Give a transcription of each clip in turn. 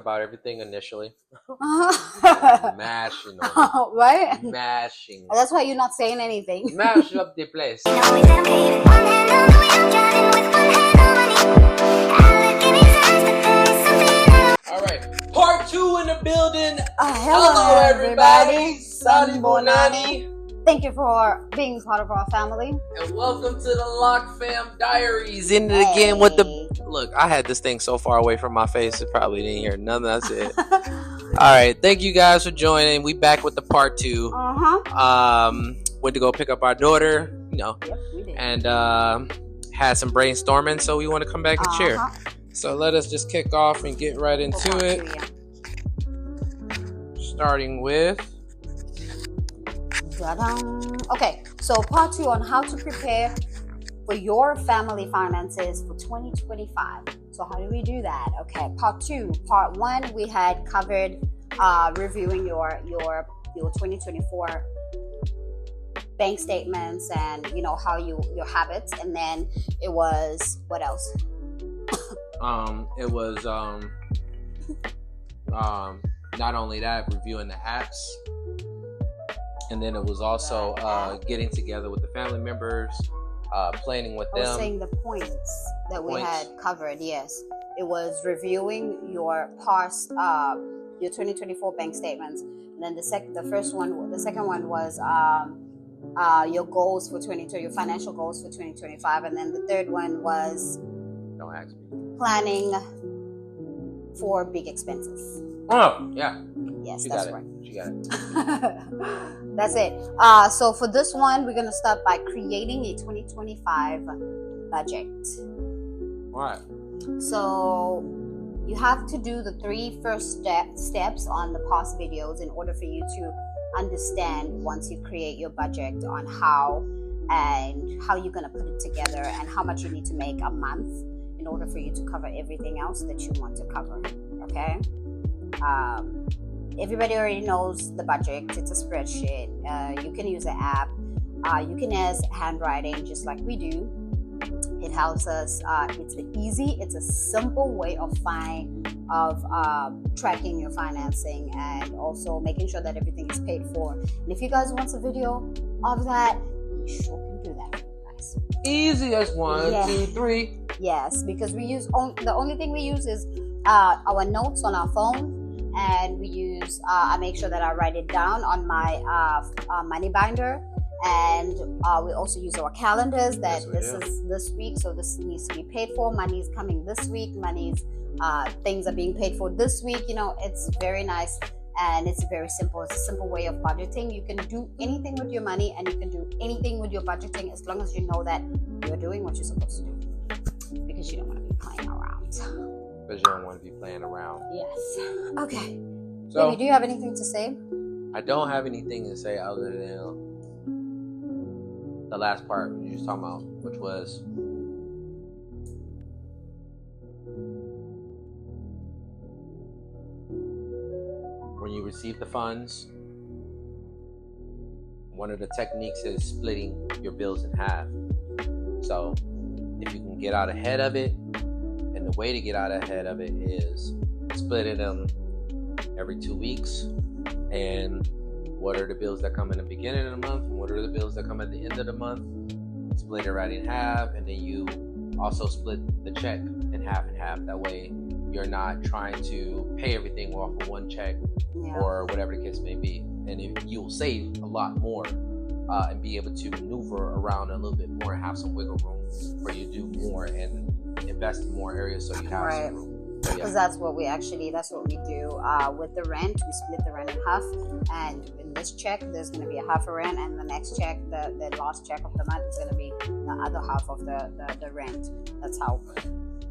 about everything initially. Uh-huh. Mashing on Right? it. Mashing. That's why you're not saying anything. Mash up the place. Alright, part 2 in the building. Hello, everybody. Sani Bonani. Thank you for being part of our family. And welcome to the Lock Fam Diaries. In it again with the... Look, I had this thing so far away from my face, it probably didn't hear nothing I said. Alright, thank you guys for joining. We back with the part 2. Went to go pick up our daughter, Yep, we did. and had some brainstorming, so we want to come back and share. So let us just kick off and get right into it. Starting with... Okay, so part 2 on how to prepare for your family finances for 2025. So how do we do that? Okay, part 2. Part 1, we had covered reviewing your 2024 bank statements and how your habits, and then it was what else? It was not only that, reviewing the apps, and then it was also getting together with the family members, planning with them. I was saying the points that we had covered. Yes, it was reviewing your past, your 2024 bank statements, and then the second one was your goals for 2020, your financial goals for 2025, and then the third one was don't ask me. Planning for big expenses. Oh yeah. Yes, She that's got right. She got it. That's it. So for this one, we're gonna start by creating a 2025 budget. All right. So you have to do the 3 first steps on the past videos in order for you to understand, once you create your budget, on how you're gonna put it together and how much you need to make a month in order for you to cover everything else that you want to cover. Okay. Everybody already knows the budget. It's a spreadsheet. You can use an app. You can use handwriting just like we do. It helps us. It's a simple way of tracking your financing and also making sure that everything is paid for. And if you guys want a video of that, you sure can do that, guys. Easy as 1, 2, 3. Yes, because we use the only thing we use is our notes on our phone. And we use I make sure that I write it down on my money binder, and we also use our calendars that is this week, so this needs to be paid for, money is coming this week, things are being paid for this week. It's very nice, and it's very simple. It's a simple way of budgeting. You can do anything with your money, and you can do anything with your budgeting, as long as you know that you're doing what you're supposed to do, because you don't want to be playing around. Because you don't want to be playing around. Yes. Okay. So, Baby, do you have anything to say? I don't have anything to say other than the last part you was talking about, which was when you receive the funds, one of the techniques is splitting your bills in half. So if you can get out ahead of it, and the way to get out ahead of it is splitting them every 2 weeks. And what are the bills that come in the beginning of the month, and what are the bills that come at the end of the month? Split it right in half, and then you also split the check in half and half. That way you're not trying to pay everything off of one check or whatever the case may be. And you'll save a lot more and be able to maneuver around a little bit more and have some wiggle room for you to do more and invest in more areas, so you have some room. Because that's what we do with the rent. We split the rent in half, and in this check there's going to be a half a rent, and the next check, the last check of the month, is going to be the other half of the rent.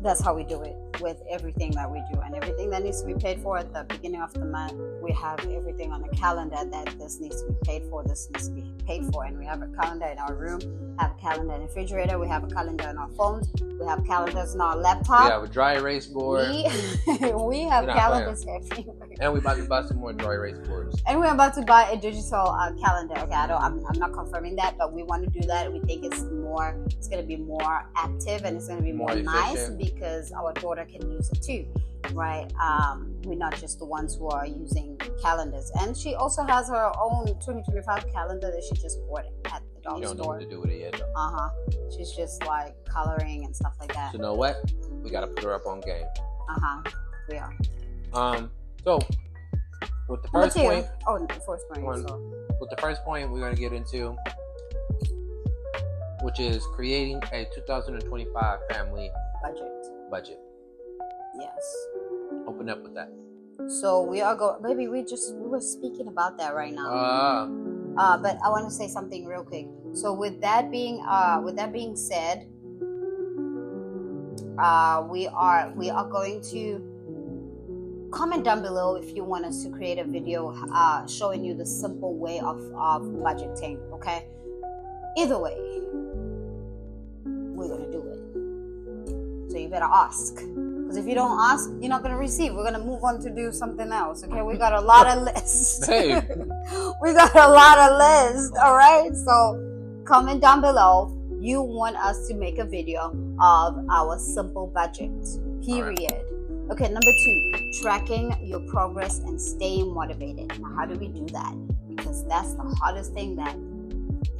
That's how we do it with everything that we do, and everything that needs to be paid for at the beginning of the month. We have everything on the calendar that this needs to be paid for, this needs to be paid for, and we have a calendar in our room, have a calendar in the refrigerator, we have a calendar in our phones, we have calendars in our laptop. We have a dry erase board. We have calendars everywhere. And we're about to buy some more dry erase boards. And we're about to buy a digital calendar. Okay, I'm not confirming that, but we want to do that. We think it's going to be more active, and it's going to be more nice, because our daughter can use it too. right? We're not just the ones who are using calendars. And she also has her own 2025 calendar that she just bought at the dollar She don't know store. what to do with it yet, though. She's just like coloring and stuff like that. So you know what? We gotta put her up on game. We are. So with the first point. The first point. With the first point, we're gonna get into, which is creating a 2025 family budget. Yes. Open up with that. So we are going, baby. We were speaking about that right now. But I want to say something real quick. So with that being said, we are going to comment down below if you want us to create a video showing you the simple way of budgeting. Okay. Either way, we're gonna do it. So you better ask. Because if you don't ask, you're not going to receive. We're going to move on to do something else, okay? We got a lot of lists. Hey. We got a lot of lists, all right? So comment down below. You want us to make a video of our simple budget, period. Right. Okay, number 2, tracking your progress and staying motivated. Now, how do we do that? Because that's the hardest thing that...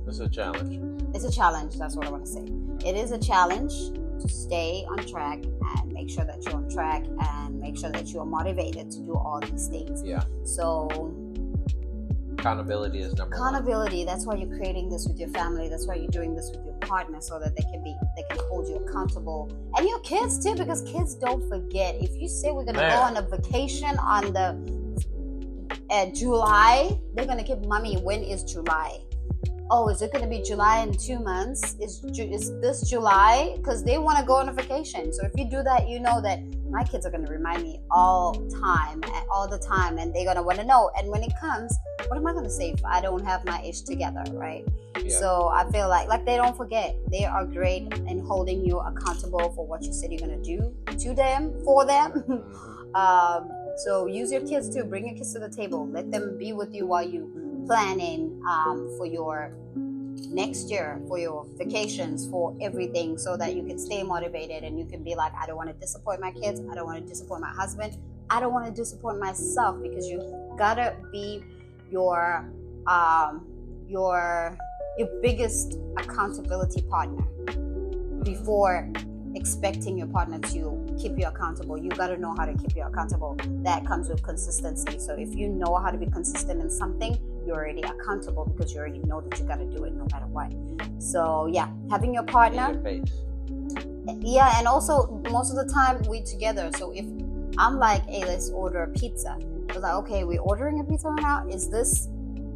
It's a challenge. It's a challenge. That's what I want to say. It is a challenge to stay on track and make sure that you're on track and make sure that you are motivated to do all these things. Yeah. So accountability is number one. Accountability. That's why you're creating this with your family. That's why you're doing this with your partner, so that they can hold you accountable, and your kids too, because kids don't forget. If you say we're gonna go on a vacation on July, they're gonna give mommy, when is July? Oh, is it going to be July in 2 months? Is this July? Because they want to go on a vacation. So if you do that, you know that my kids are going to remind me all the time, and they're going to want to know. And when it comes, what am I going to say if I don't have my ish together, right? Yeah. So I feel like they don't forget. They are great in holding you accountable for what you said you're going to do to them, for them. So use your kids too. Bring your kids to the table. Let them be with you while you planning for your next year, for your vacations, for everything, so that you can stay motivated and you can be like, I don't want to disappoint my kids, I don't want to disappoint my husband, I don't want to disappoint myself, because you gotta be your biggest accountability partner before expecting your partner to keep you accountable. You got to know how to keep you accountable. That comes with consistency. So if you know how to be consistent in something, you're already accountable, because you already know that you got to do it no matter what. So yeah, having your partner, yeah. And also most of the time we together. So if I'm like, hey, let's order a pizza, it's like, okay, we're ordering a pizza right now. Is this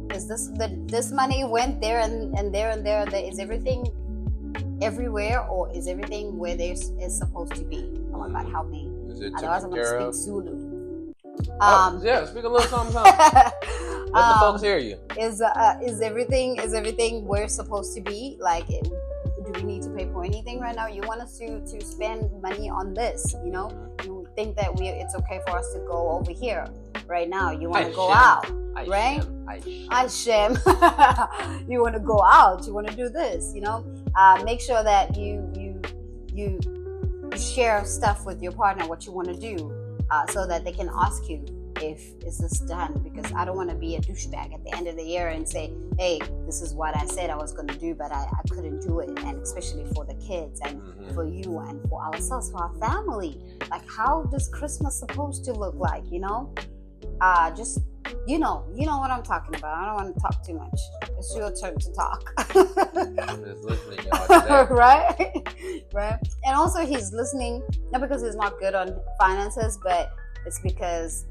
this money went there and there and there and there? Is everything everywhere, or is everything where there is supposed to be? Oh my God, help me. Otherwise I'm going to speak Zulu. Yeah, speak a little something. Let the folks hear you. Is everything where it's supposed to be? Like, do we need to pay for anything right now? You want us to spend money on this, you know? You think that it's okay for us to go over here right now. You want to go out, right? I sham. You want to go out. You want to do this, you know? Make sure that you share stuff with your partner, what you want to do, so that they can ask you, is this done? Because I don't want to be a douchebag at the end of the year and say, hey, this is what I said I was going to do, but I couldn't do it. And especially for the kids and for you and for ourselves, for our family. Like, how does Christmas supposed to look like, you know? Just, you know what I'm talking about. I don't want to talk too much. It's your turn to talk. I'm just listening, y'all. Right? And also he's listening, not because he's not good on finances, but it's because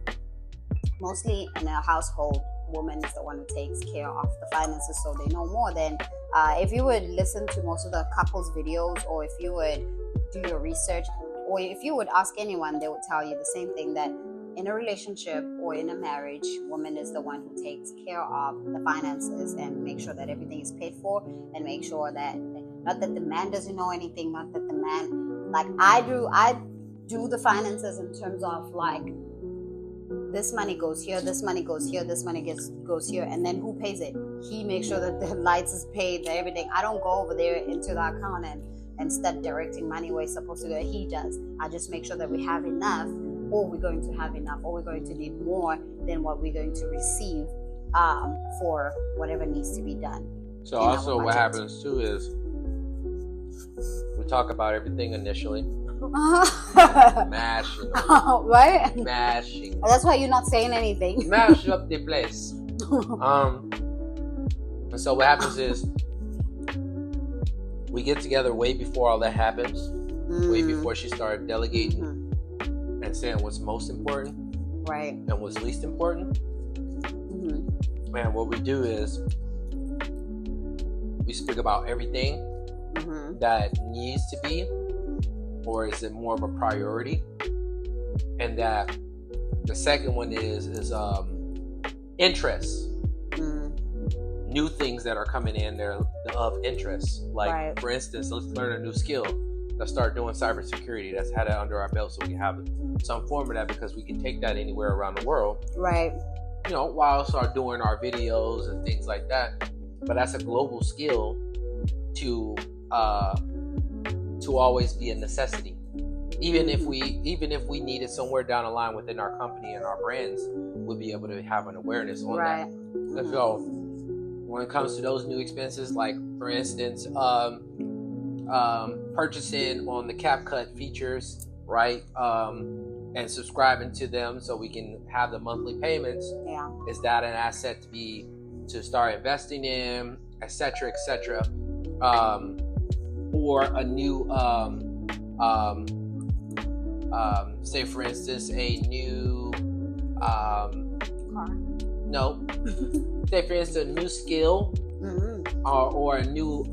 mostly in a household, woman is the one who takes care of the finances, so they know more than if you would listen to most of the couples videos, or if you would do your research, or if you would ask anyone, they would tell you the same thing, that in a relationship or in a marriage, woman is the one who takes care of the finances and make sure that everything is paid for, and make sure that, not that the man doesn't know anything, not that the man, like I do the finances in terms of like, this money goes here, this money goes here, this money goes here, and then who pays it? He makes sure that the lights is paid, everything. I don't go over there into the account and start directing money where it's supposed to go. He does. I just make sure that we have enough or we're going to have enough, or we're going to need more than what we're going to receive for whatever needs to be done. So also what happens too is we talk about everything initially. Mashing. Right? Mashing. That's why you're not saying anything. Mash up the place. And so what happens is we get together way before all that happens. Way before she started delegating and saying what's most important, right, and what's least important. And what we do is we speak about everything that needs to be, or is it more of a priority? And that the second one is interests. New things that are coming in there of interest. Like, for instance, let's learn a new skill. Let's start doing cybersecurity. Let's have that under our belt so we can have some form of that, because we can take that anywhere around the world. Right. You know, while start doing our videos and things like that. But that's a global skill to always be a necessity. Even if we need it somewhere down the line within our company and our brands, we'll be able to have an awareness on that. And so when it comes to those new expenses, like for instance, purchasing on the CapCut features, right? And subscribing to them so we can have the monthly payments. Yeah. Is that an asset to start investing in, etc., etc.? Or a new, say for instance, a new, car. No. Say for instance, a new skill, or a new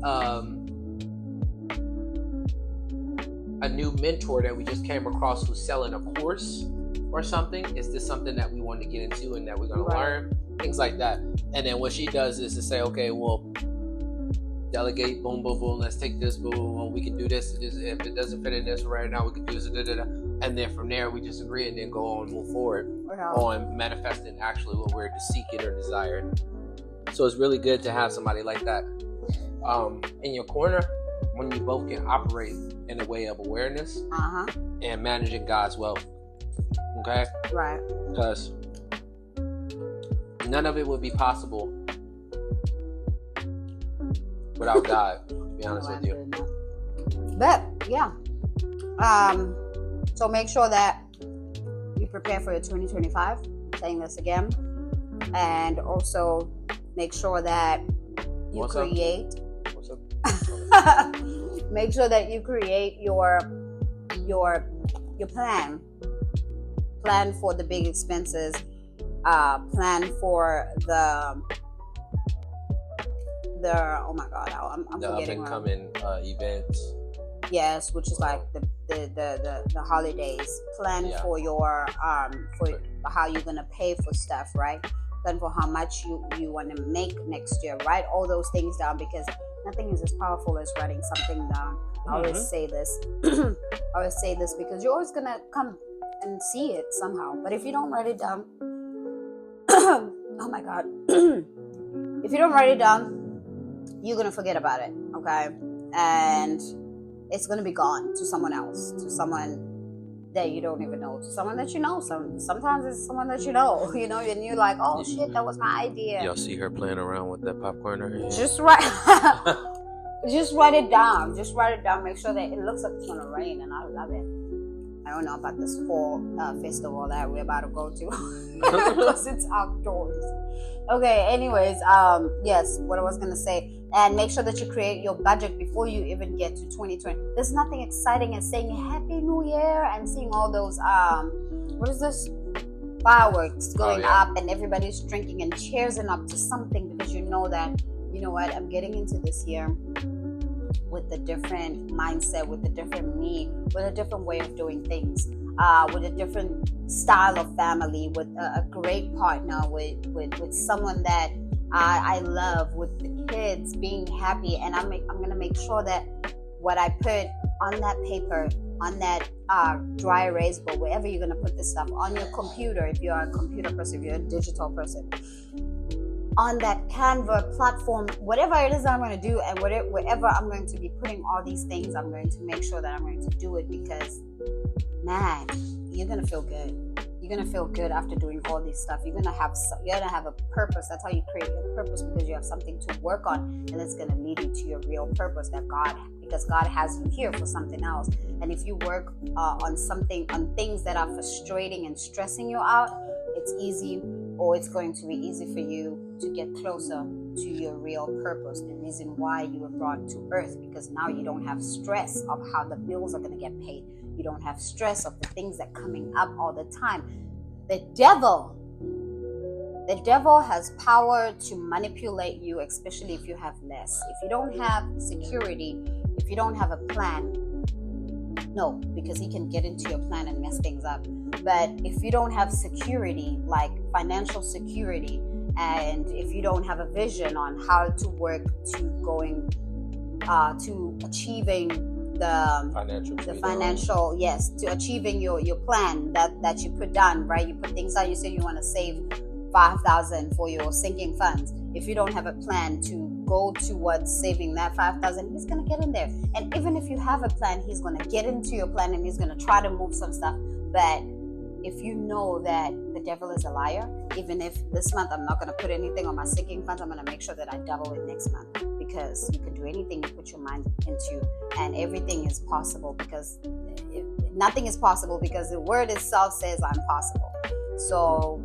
mentor that we just came across who's selling a course or something. Is this something that we want to get into and that we're going to learn? Things like that. And then what she does is to say, okay, well, delegate, boom, boom, boom, let's take this, boom, boom, boom, we can do this. If it doesn't fit in this right now, we can do this, and then from there we just agree and then go on and move forward on manifesting actually what we're seeking or desiring. So it's really good to have somebody like that in your corner, when you both can operate in a way of awareness and managing God's wealth. Okay? Right. Because none of it would be possible without God, to be honest with you. But yeah. So make sure that you prepare for your 2025. I'm saying this again. And also make sure that you create. What's up? Make sure that you create your plan for the big expenses, plan for the oh my god, I'm the forgetting up and coming events. Yes, which is like the holidays. Plan for your for how you're gonna pay for stuff, right? Plan for how much you want to make next year. Write all those things down, because nothing is as powerful as writing something down. I always say this. Because you're always gonna come and see it somehow. But if you don't write it down, oh my god, if you don't write it down, you're gonna forget about it. Okay, and it's gonna be gone to someone else, to someone that you don't even know, to someone that you know. Sometimes it's someone that you know, and you're like, oh shit, that was my idea. Y'all see her playing around with that popcorn in her hand? Just write it down. Just write it down. Make sure that it looks like it's gonna rain, and I love it. I don't know about this fall festival that we're about to go to, because it's outdoors. Okay, anyways, yes, what I was gonna say. And make sure that you create your budget before you even get to 2020. There's nothing exciting as saying Happy New Year and seeing all those what is this, fireworks going up, and everybody's drinking and cheersing up to something, because you know that, you know what, I'm getting into this year with a different mindset, with a different me, with a different way of doing things, with a different style of family, with a great partner, with someone that I love, with the kids being happy. And I'm gonna make sure that what I put on that paper, on that dry erase board, wherever you're gonna put this stuff, on your computer, if you're a computer person, if you're a digital person, on that Canva platform, whatever it is that I'm going to do, and wherever I'm going to be putting all these things, I'm going to make sure that I'm going to do it, because man, you're gonna feel good. You're gonna feel good after doing all this stuff. You're gonna have a purpose. That's how you create your purpose, because you have something to work on, and it's gonna lead you to your real purpose because God has you here for something else. And if you work on things that are frustrating and stressing you out, it's going to be easy for you to get closer to your real purpose, the reason why you were brought to earth, because now you don't have stress of how the bills are going to get paid. You don't have stress of the things that are coming up all the time. The devil has power to manipulate you, especially if you have less. If you don't have security, if you don't have a plan, no, because he can get into your plan and mess things up. But if you don't have security, like financial security, and if you don't have a vision on how to work to achieving to achieving your plan that you put down, right? You put things out. You say you want to save 5,000 for your sinking funds. If you don't have a plan to go towards saving that 5,000, he's going to get in there. And even if you have a plan, he's going to get into your plan and he's going to try to move some stuff. But if you know that the devil is a liar, even if this month I'm not going to put anything on my sinking funds, I'm going to make sure that I double it next month, because you can do anything you put your mind into, and everything is possible, because nothing is possible because the word itself says I'm possible. So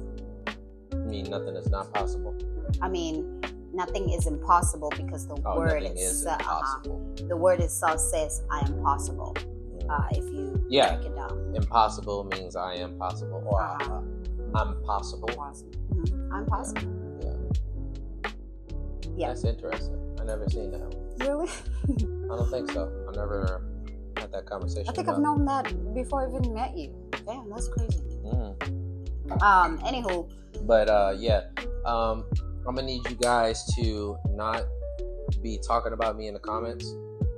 I mean, nothing is not possible. I mean, nothing is impossible because the word the word itself says I am possible. If you break it down, impossible means I am possible, or I'm possible. I'm possible. Yeah. That's interesting. I never seen that one. Really? I don't think so. I never had that conversation. I think I've known that before I even met you. Damn, that's crazy. Anywho. But I'm gonna need you guys to not be talking about me in the comments,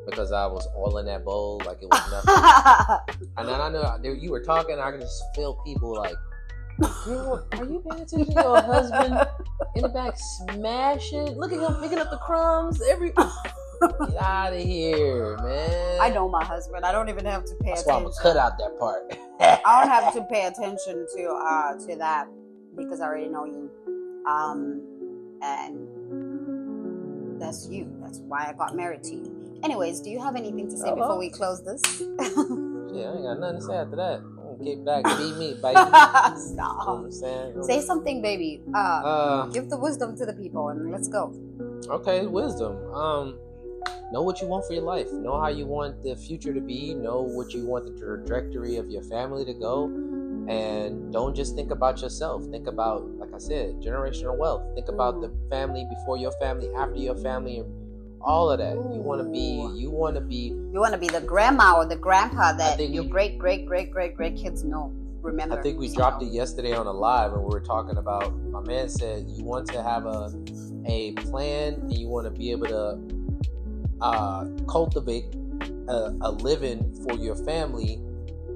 because I was all in that bowl like it was nothing. And then I know you were talking, I can just feel people like, girl, are you paying attention to your husband in the back smashing? Look at him picking up the crumbs. Get out of here, man. I know my husband. I don't even have to pay attention. That's why I'm gonna cut out that part. I don't have to pay attention to that, because I already know you. And that's you. That's why I got married to you. Anyways, do you have anything to say before we close this? Yeah, I ain't got nothing to say after that. I'm gonna get back, beat me, baby. Stop. You know what I'm saying? Say something, baby. Give the wisdom to the people, and let's go. Okay, wisdom. Know what you want for your life. Know how you want the future to be. Know what you want the trajectory of your family to go. And don't just think about yourself. Think about, like I said, generational wealth. Think about the family before your family, after your family, and all of that. You want to be the grandma or the grandpa that your great kids know. Remember. I think we dropped it yesterday on a live, and we were talking about, my man said you want to have a plan, and you want to be able to cultivate a living for your family,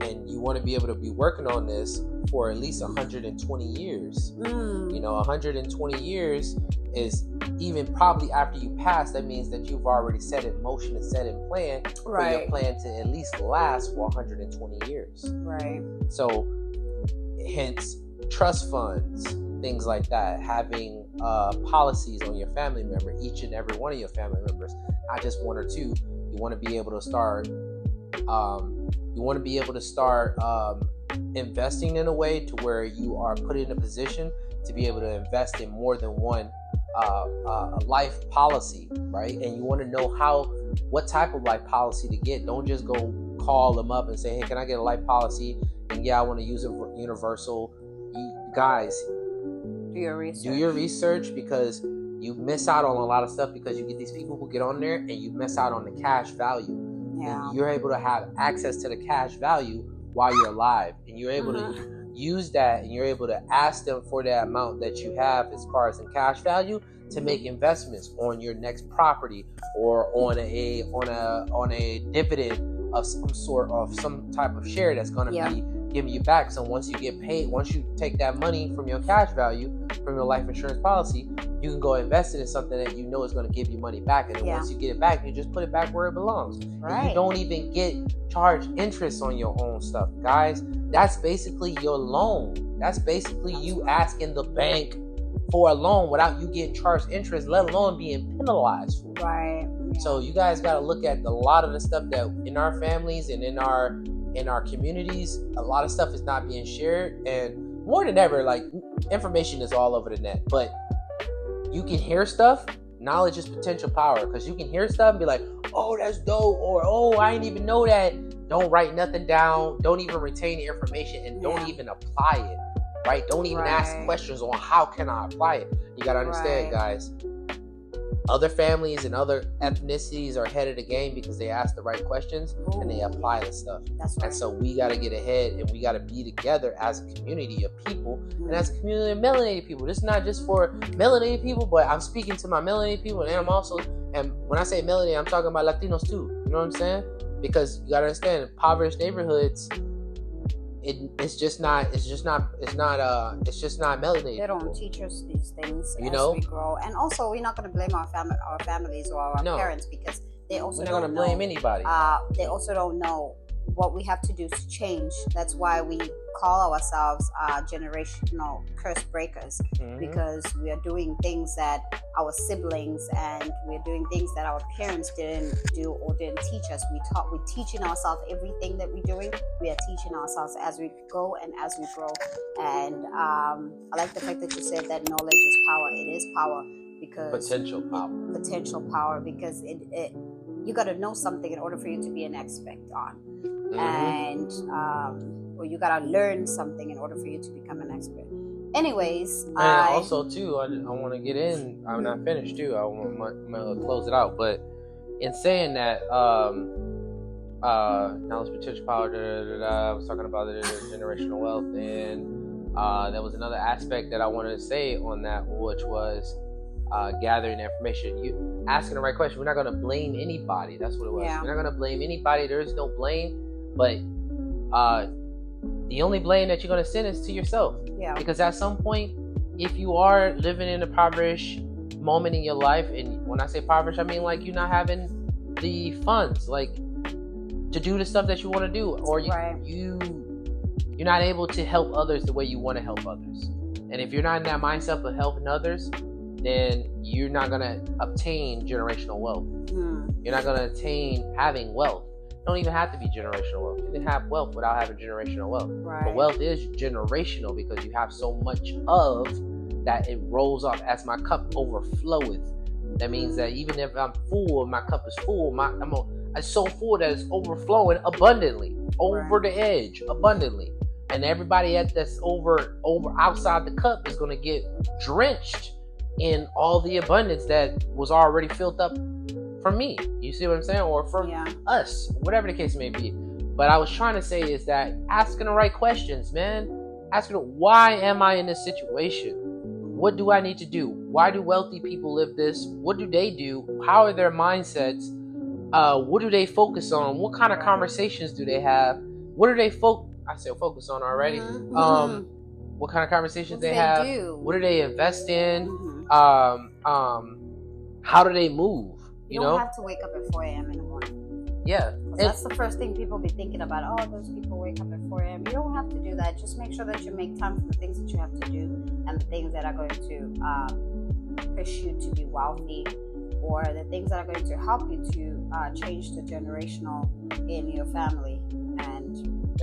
and you want to be able to be working on this for at least 120 years. 120 years is even probably after you pass. That means that you've already set in motion and set in plan for your plan to at least last for 120 years. Right. So, hence trust funds, things like that. Having policies on your family member, each and every one of your family members, not just one or two. You want to be able to start. Investing in a way to where you are put in a position to be able to invest in more than one life policy, right? And you want to know what type of life policy to get. Don't just go call them up and say, hey, can I get a life policy? And I want to use a universal. Guys, do your research, because you miss out on a lot of stuff, because you get these people who get on there and you miss out on the cash value. Yeah. And you're able to have access to the cash value while you're alive, and you're able to use that, and you're able to ask them for that amount that you have as far as in cash value to make investments on your next property, or on a dividend of some sort, of some type of share that's going to be giving you back. So once you get paid, once you take that money from your cash value, premium life insurance policy, you can go invest it in something that you know is going to give you money back. And then once you get it back, you just put it back where it belongs. Right. And you don't even get charged interest on your own stuff, guys. That's basically your loan. That's basically you asking the bank for a loan without you getting charged interest, let alone being penalized for it. Right. So you guys got to look at a lot of the stuff that in our families and in our communities, a lot of stuff is not being shared. And more than ever, like, information is all over the net, but you can hear stuff. Knowledge is potential power, because you can hear stuff and be like, oh, that's dope, or oh, I didn't even know that. Don't write nothing down. Don't even retain the information, and don't even apply it. Right? Don't even ask questions on how can I apply it. You got to understand, guys. Other families and other ethnicities are ahead of the game because they ask the right questions and they apply the stuff. That's right. And so we got to get ahead, and we got to be together as a community of people and as a community of melanated people. This is not just for melanated people, but I'm speaking to my melanated people, and I'm also, and when I say melanated, I'm talking about Latinos too. You know what I'm saying? Because you got to understand, impoverished neighborhoods, it's just not melanated. They don't teach us these things as we grow, and also we're not going to blame our families or our parents, because they also we're not going to blame anybody. They also don't know what we have to do to change. That's why we call ourselves generational curse breakers, because we are doing things that our siblings and we're doing things that our parents didn't do or didn't teach us. We're teaching ourselves everything that we're doing. We are teaching ourselves as we go and as we grow. And I like the fact that you said that knowledge is power. It is power, because potential power, because it you got to know something in order for you to be an expert on. And or you gotta learn something in order for you to become an expert. Anyways, and also too, I want to get in. I'm not finished too. I want to close it out. But in saying that, knowledge, potential power. I was talking about the generational wealth, and there was another aspect that I wanted to say on that, which was gathering information. You asking the right question. We're not gonna blame anybody. That's what it was. We're not gonna blame anybody. There is no blame. But the only blame that you're going to send is to yourself. Yeah. Because at some point, if you are living in a impoverished moment in your life, and when I say impoverished, I mean like you're not having the funds, like, to do the stuff that you want to do, or you're not able to help others the way you want to help others. And if you're not in that mindset of helping others, then you're not going to obtain generational wealth. You're not going to attain having wealth. Don't even have to be generational wealth. You can have wealth without having generational wealth. But wealth is generational because you have so much of that it rolls off as my cup overfloweth. That means that even if I'm full, my cup is full. I'm so full that it's overflowing abundantly, over the edge, abundantly. And everybody that's over outside the cup is going to get drenched in all the abundance that was already filled up from me. You see what I'm saying? Or from us, whatever the case may be. But I was trying to say is that asking the right questions, man. Asking, why am I in this situation? What do I need to do? Why do wealthy people live this? What do they do? How are their mindsets? What do they focus on? What kind of conversations do they have? What do they focus on already? What kind of conversations they have? What do they invest in? How do they move? You don't have to wake up at 4 a.m. in the morning. Yeah. That's the first thing people be thinking about. Oh, those people wake up at 4 a.m. You don't have to do that. Just make sure that you make time for the things that you have to do and the things that are going to push you to be wealthy, or the things that are going to help you to change the generational in your family. And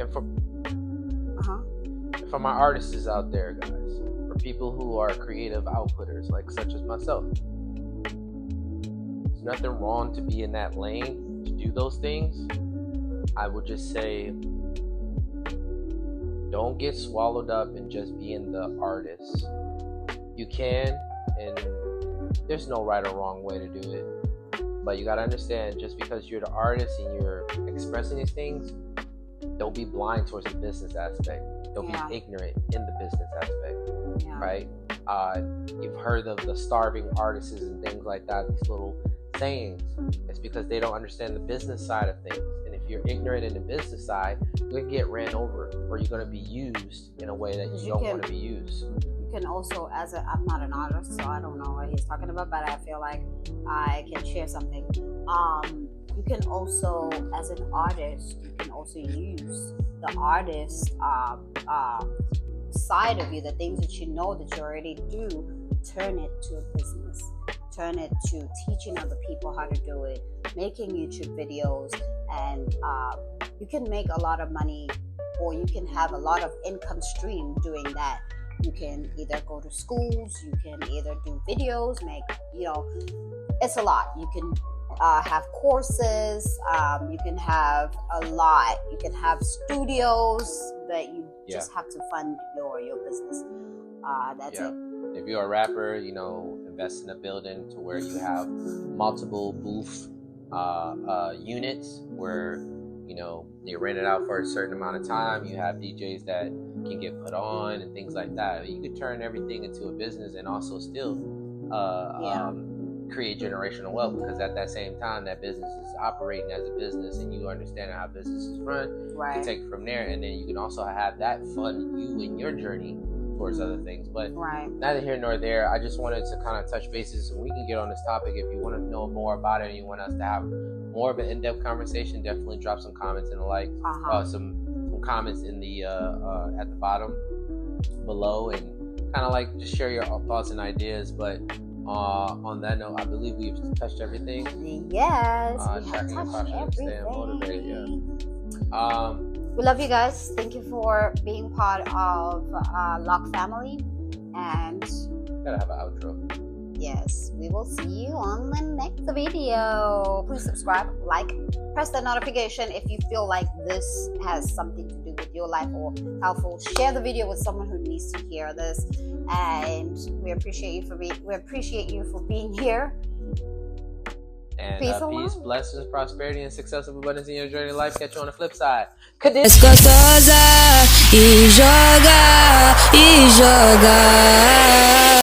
for my artists out there, guys, for people who are creative outputters, like such as myself, there's nothing wrong to be in that lane, to do those things. I would just say, don't get swallowed up in just being the artist. You can, and there's no right or wrong way to do it. But you gotta understand, just because you're the artist and you're expressing these things, don't be blind towards the business aspect. Don't be ignorant in the business aspect, right? You've heard of the starving artists and things like that, these little sayings. It's because they don't understand the business side of things. And if you're ignorant in the business side, you're going to get ran over, or you're going to be used in a way that you don't want to be used. can also, I'm not an artist, so I don't know what he's talking about, but I feel like I can share something. You can also, as an artist, you can also use the artist side of you, the things that you know that you already do, turn it to a business, turn it to teaching other people how to do it, making YouTube videos, and you can make a lot of money, or you can have a lot of income stream doing that. You can either go to schools, you can either do videos, it's a lot. You can have courses, you can have a lot. You can have studios, but you just have to fund your business. That's it. If you're a rapper, invest in a building to where you have multiple booth units where you rent it out for a certain amount of time. You have DJs that can get put on and things like that. You could turn everything into a business and also still create generational wealth, because at that same time that business is operating as a business and you understand how businesses run. Right. You can take it from there, and then you can also have that fund you in your journey towards other things. But neither here nor there. I just wanted to kind of touch bases, and we can get on this topic. If you want to know more about it and you want us to have more of an in-depth conversation, definitely drop some comments in the some comments in the at the bottom below, and kind of just share your thoughts and ideas. But on that note, I believe we've touched everything. Yes, we have touched everything. We love you guys. Thank you for being part of Lock Family, and gotta have an outro. Yes, we will see you on the next video. Please subscribe, like, press the notification if you feel like this has something to do with your life or helpful. Share the video with someone who needs to hear this, and we appreciate you for being here. And peace, blessings, prosperity, and success of abundance in your journey in life. Catch you on the flip side. Gostosa e joga.